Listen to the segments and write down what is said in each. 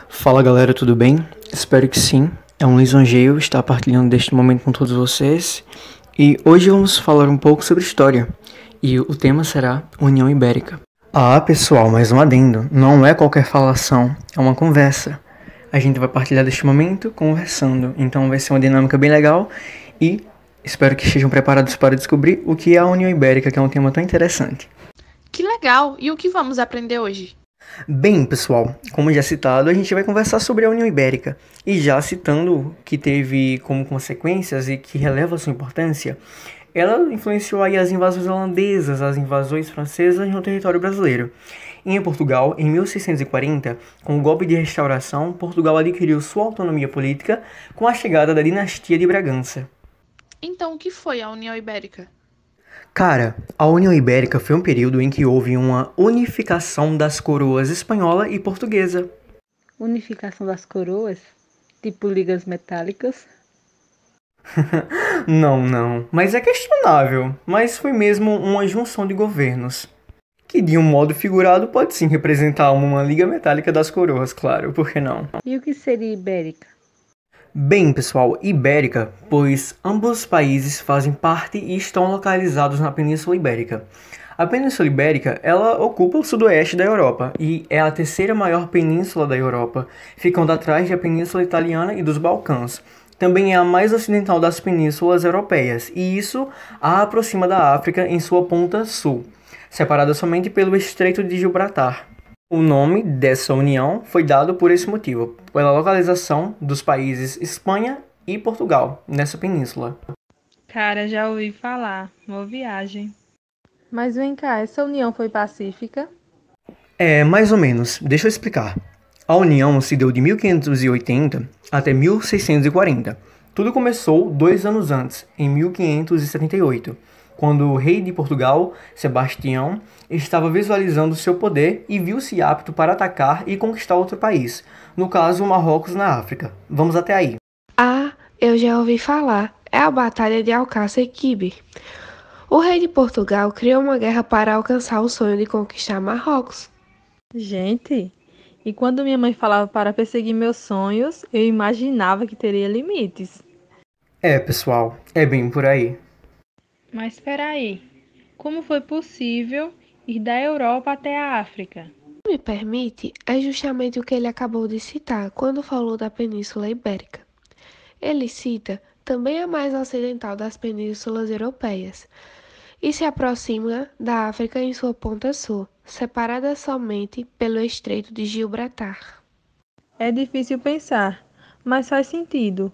Fala galera, tudo bem? Espero que sim. É um lisonjeio estar partilhando deste momento com todos vocês. E hoje vamos falar um pouco sobre história. E o tema será União Ibérica. Ah, pessoal, mais um adendo. Não é qualquer falação, é uma conversa. A gente vai partilhar deste momento conversando. Então vai ser uma dinâmica bem legal. E espero que estejam preparados para descobrir o que é a União Ibérica, que é um tema tão interessante. Que legal! E o que vamos aprender hoje? Bem, pessoal, como já citado, a gente vai conversar sobre a União Ibérica. E já citando que teve como consequências e que releva sua importância, ela influenciou aí as invasões holandesas, as invasões francesas no território brasileiro. Em Portugal, em 1640, com o golpe de restauração, Portugal adquiriu sua autonomia política com a chegada da dinastia de Bragança. Então, o que foi a União Ibérica? Cara, a União Ibérica foi um período em que houve uma unificação das coroas espanhola e portuguesa. Unificação das coroas? Tipo ligas metálicas? Não, mas é questionável. Mas foi mesmo uma junção de governos. Que de um modo figurado pode sim representar uma liga metálica das coroas, claro, por que não? E o que seria ibérica? Bem, pessoal, Ibérica, pois ambos os países fazem parte e estão localizados na Península Ibérica. A Península Ibérica, ela ocupa o sudoeste da Europa e é a terceira maior península da Europa, ficando atrás da Península Italiana e dos Balcãs. Também é a mais ocidental das penínsulas europeias e isso a aproxima da África em sua ponta sul, separada somente pelo Estreito de Gibraltar. O nome dessa união foi dado por esse motivo, pela localização dos países Espanha e Portugal nessa península. Cara, já ouvi falar. Uma viagem. Mas vem cá, essa união foi pacífica? É, mais ou menos. Deixa eu explicar. A união se deu de 1580 até 1640. Tudo começou 2 anos antes, em 1578, quando o rei de Portugal, Sebastião, estava visualizando seu poder e viu-se apto para atacar e conquistar outro país, no caso Marrocos na África. Vamos até aí. Ah, eu já ouvi falar. É a Batalha de Alcácer Quibir. O rei de Portugal criou uma guerra para alcançar o sonho de conquistar Marrocos. Gente, e quando minha mãe falava para perseguir meus sonhos, eu imaginava que teria limites. É, pessoal, é bem por aí. Mas espera aí, como foi possível ir da Europa até a África? Me permite, é justamente o que ele acabou de citar quando falou da Península Ibérica. Ele cita também a mais ocidental das penínsulas europeias e se aproxima da África em sua ponta sul, separada somente pelo Estreito de Gibraltar. É difícil pensar, mas faz sentido,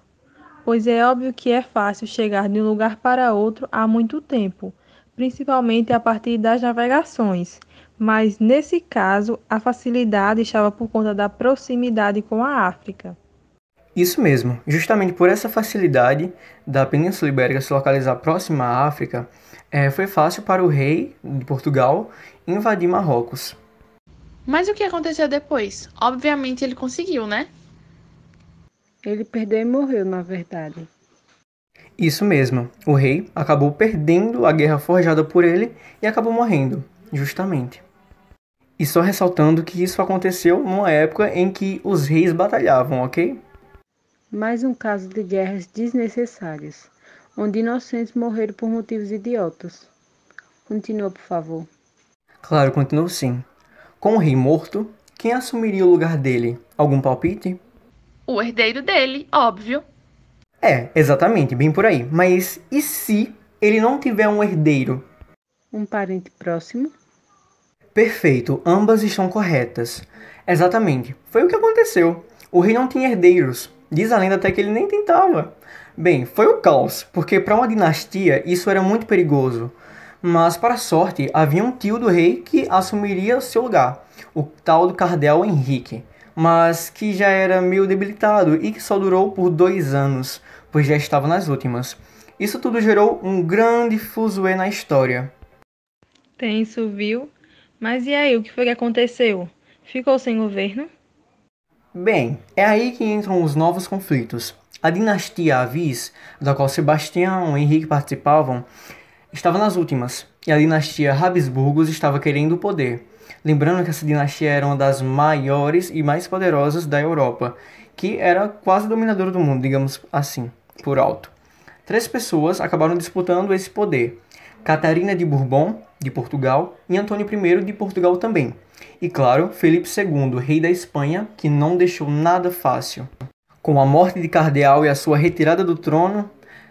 pois é óbvio que é fácil chegar de um lugar para outro há muito tempo, principalmente a partir das navegações. Mas nesse caso, a facilidade estava por conta da proximidade com a África. Isso mesmo, justamente por essa facilidade da Península Ibérica se localizar próxima à África, foi fácil para o rei de Portugal invadir Marrocos. Mas o que aconteceu depois? Obviamente ele conseguiu, né? Ele perdeu e morreu, na verdade. Isso mesmo, o rei acabou perdendo a guerra forjada por ele e acabou morrendo, justamente. E só ressaltando que isso aconteceu numa época em que os reis batalhavam, ok? Mais um caso de guerras desnecessárias, onde inocentes morreram por motivos idiotas. Continua, por favor. Claro, continuou sim. Com o rei morto, quem assumiria o lugar dele? Algum palpite? O herdeiro dele, óbvio. É, exatamente, bem por aí. Mas e se ele não tiver um herdeiro? Um parente próximo? Perfeito, ambas estão corretas. Exatamente, foi o que aconteceu. O rei não tinha herdeiros. Diz a lenda até que ele nem tentava. Bem, foi o caos, porque para uma dinastia isso era muito perigoso. Mas, para sorte, havia um tio do rei que assumiria o seu lugar, o tal do Cardeal Henrique, mas que já era meio debilitado e que só durou por 2 anos, pois já estava nas últimas. Isso tudo gerou um grande fuzuê na história. Tenso, viu? Mas e aí, o que foi que aconteceu? Ficou sem governo? Bem, é aí que entram os novos conflitos. A dinastia Avis, da qual Sebastião e Henrique participavam, estava nas últimas, e a dinastia Habsburgos estava querendo o poder. Lembrando que essa dinastia era uma das maiores e mais poderosas da Europa, que era quase dominadora do mundo, digamos assim, por alto. 3 pessoas acabaram disputando esse poder: Catarina de Bourbon, de Portugal, e Antônio I de Portugal também. E claro, Felipe II, rei da Espanha, que não deixou nada fácil. Com a morte de Cardeal e a sua retirada do trono,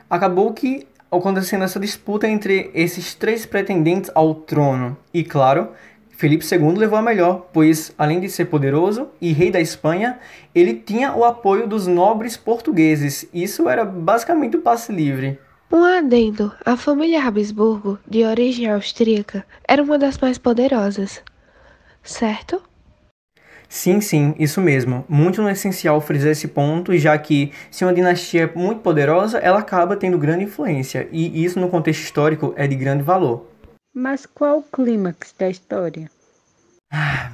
acabou que acontecendo essa disputa entre esses 3 pretendentes ao trono. E claro, Felipe II levou a melhor, pois além de ser poderoso e rei da Espanha, ele tinha o apoio dos nobres portugueses. Isso era basicamente o passe livre. Um adendo, a família Habsburgo, de origem austríaca, era uma das mais poderosas, certo? Sim, isso mesmo. Muito no essencial frisar esse ponto, já que se uma dinastia é muito poderosa, ela acaba tendo grande influência, e isso no contexto histórico é de grande valor. Mas qual o clímax da história?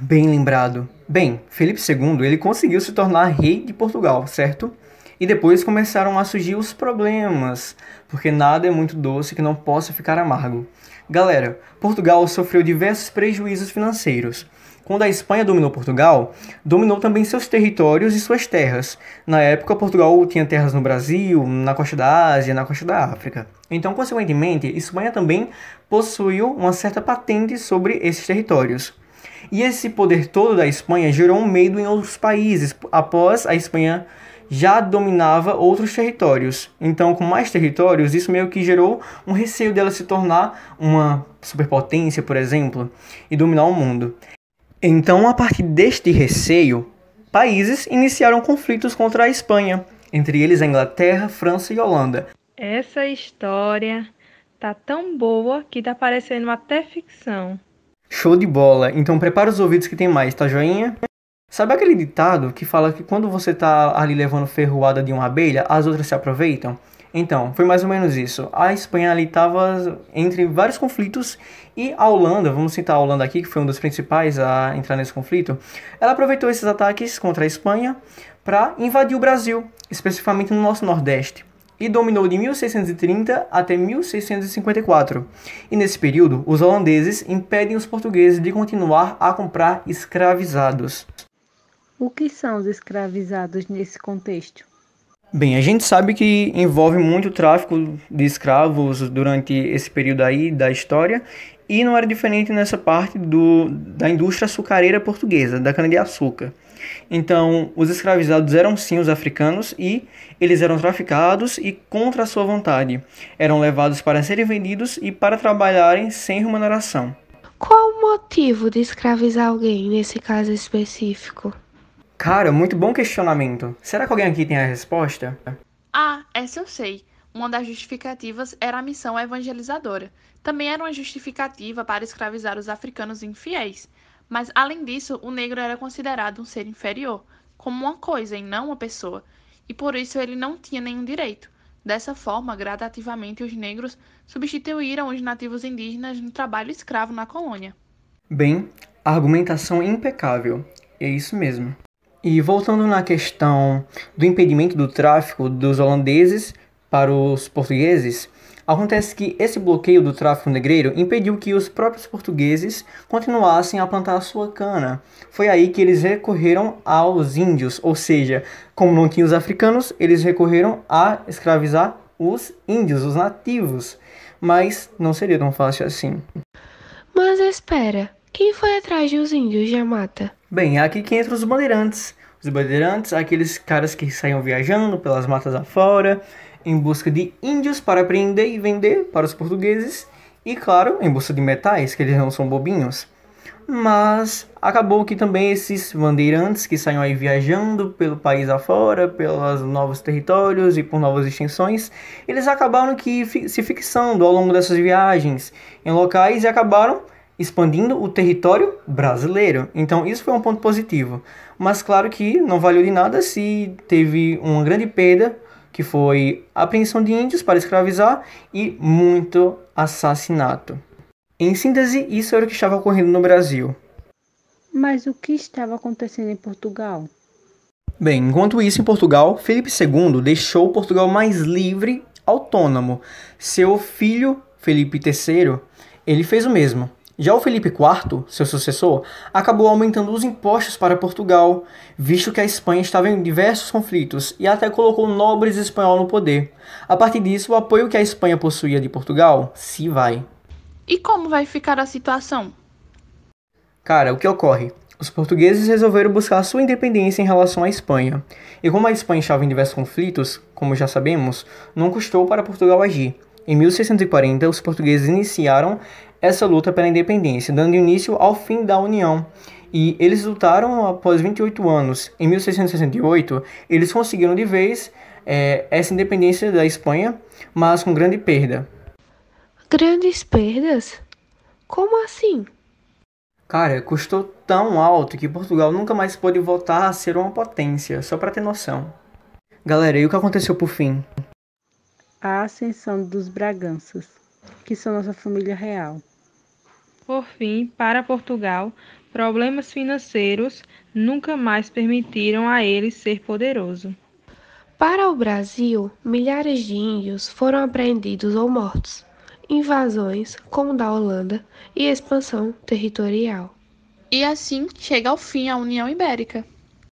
Bem lembrado. Bem, Felipe II, ele conseguiu se tornar rei de Portugal, certo? E depois começaram a surgir os problemas, porque nada é muito doce que não possa ficar amargo. Galera, Portugal sofreu diversos prejuízos financeiros. Quando a Espanha dominou Portugal, dominou também seus territórios e suas terras. Na época, Portugal tinha terras no Brasil, na costa da Ásia, na costa da África. Então, consequentemente, Espanha também possuiu uma certa patente sobre esses territórios. E esse poder todo da Espanha gerou um medo em outros países, após a Espanha já dominava outros territórios. Então, com mais territórios, isso meio que gerou um receio dela se tornar uma superpotência, por exemplo, e dominar o mundo. Então, a partir deste receio, países iniciaram conflitos contra a Espanha, entre eles a Inglaterra, França e Holanda. Essa história tá tão boa que tá parecendo até ficção. Show de bola! Então prepara os ouvidos que tem mais, tá joinha? Sabe aquele ditado que fala que quando você tá ali levando ferroada de uma abelha, as outras se aproveitam? Então, foi mais ou menos isso. A Espanha ali estava entre vários conflitos e a Holanda, vamos citar a Holanda aqui, que foi um dos principais a entrar nesse conflito, ela aproveitou esses ataques contra a Espanha para invadir o Brasil, especificamente no nosso Nordeste, e dominou de 1630 até 1654. E nesse período, os holandeses impedem os portugueses de continuar a comprar escravizados. O que são os escravizados nesse contexto? Bem, a gente sabe que envolve muito tráfico de escravos durante esse período aí da história, e não era diferente nessa parte da indústria açucareira portuguesa, da cana-de-açúcar. Então, os escravizados eram sim os africanos, e eles eram traficados e contra a sua vontade. Eram levados para serem vendidos e para trabalharem sem remuneração. Qual o motivo de escravizar alguém nesse caso específico? Cara, muito bom questionamento. Será que alguém aqui tem a resposta? Ah, essa eu sei. Uma das justificativas era a missão evangelizadora. Também era uma justificativa para escravizar os africanos infiéis. Mas, além disso, o negro era considerado um ser inferior, como uma coisa e não uma pessoa, e por isso ele não tinha nenhum direito. Dessa forma, gradativamente, os negros substituíram os nativos indígenas no trabalho escravo na colônia. Bem, argumentação impecável. É isso mesmo. E voltando na questão do impedimento do tráfico dos holandeses para os portugueses, acontece que esse bloqueio do tráfico negreiro impediu que os próprios portugueses continuassem a plantar a sua cana. Foi aí que eles recorreram aos índios, ou seja, como não tinha os africanos, eles recorreram a escravizar os índios, os nativos. Mas não seria tão fácil assim. Mas espera, quem foi atrás dos índios de mata? Bem, é aqui que entram os bandeirantes. Os bandeirantes, aqueles caras que saíam viajando pelas matas afora, em busca de índios para prender e vender para os portugueses, e claro, em busca de metais, que eles não são bobinhos. Mas acabou que também esses bandeirantes que saíam aí viajando pelo país afora, pelos novos territórios e por novas extensões, eles acabaram que se fixando ao longo dessas viagens em locais e acabaram expandindo o território brasileiro. Então isso foi um ponto positivo. Mas claro que não valeu de nada se teve uma grande perda, que foi a apreensão de índios para escravizar e muito assassinato. Em síntese, isso era o que estava ocorrendo no Brasil. Mas o que estava acontecendo em Portugal? Bem, enquanto isso em Portugal, Felipe II deixou Portugal mais livre, autônomo. Seu filho, Felipe III, ele fez o mesmo. Já o Felipe IV, seu sucessor, acabou aumentando os impostos para Portugal, visto que a Espanha estava em diversos conflitos e até colocou nobres espanhóis no poder. A partir disso, o apoio que a Espanha possuía de Portugal se vai. E como vai ficar a situação? Cara, o que ocorre? Os portugueses resolveram buscar sua independência em relação à Espanha. E como a Espanha estava em diversos conflitos, como já sabemos, não custou para Portugal agir. Em 1640, os portugueses iniciaram essa luta pela independência, dando início ao fim da União. E eles lutaram após 28 anos. Em 1668, eles conseguiram de vez essa independência da Espanha, mas com grande perda. Grandes perdas? Como assim? Cara, custou tão alto que Portugal nunca mais pôde voltar a ser uma potência, só para ter noção. Galera, e o que aconteceu por fim? A ascensão dos Braganças, que são nossa família real. Por fim, para Portugal, problemas financeiros nunca mais permitiram a ele ser poderoso. Para o Brasil, milhares de índios foram apreendidos ou mortos. Invasões, como da Holanda, e expansão territorial. E assim chega ao fim a União Ibérica.